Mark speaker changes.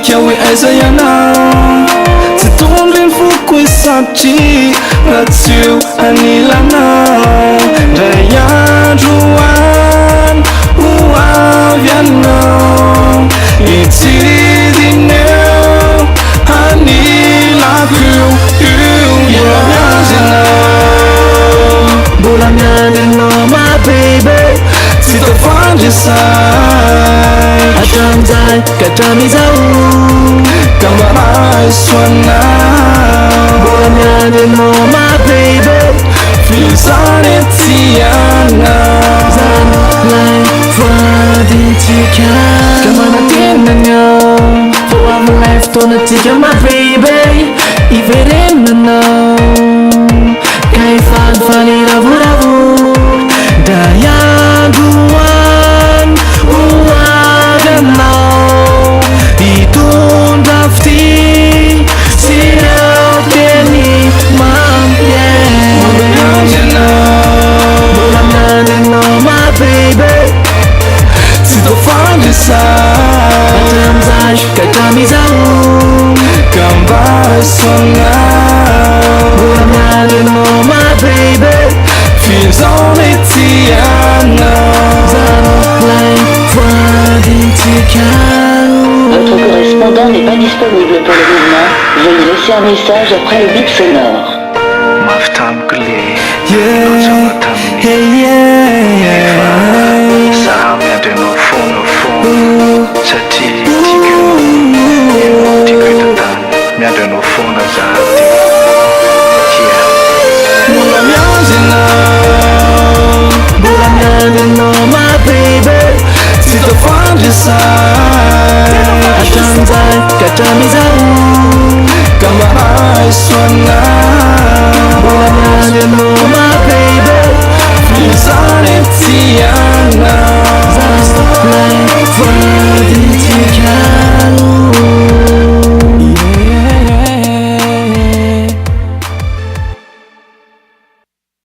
Speaker 1: kiawe aizayana tsy tondriny fokoe sarotsy ratsio anilanao ray andro any ho avy anao itsidineo anilako io miazinao mbola miandrinao my baby tsy tafandresay atramizay katramizao kambaray soanao mbola miandrinao my baby filzany tianao zanylay voadintsika kamanatenanao fo amin'ilay fotoanatsika my baby iverenanao ka ifalifaly-ravoravo da iandroany ho avy anao hitondra fity sy eo teny mbola miandrinao my baby tsy tafandresay atramizay katramizao kambara soanao mbola miandrinao my baby filzany tianao zanylay voadintsika.
Speaker 2: Votre correspondant n'est pas disponible pour le moment. Veuillez laisser un message après le bip sonore.
Speaker 1: Atramizay katramizao kambaray soanao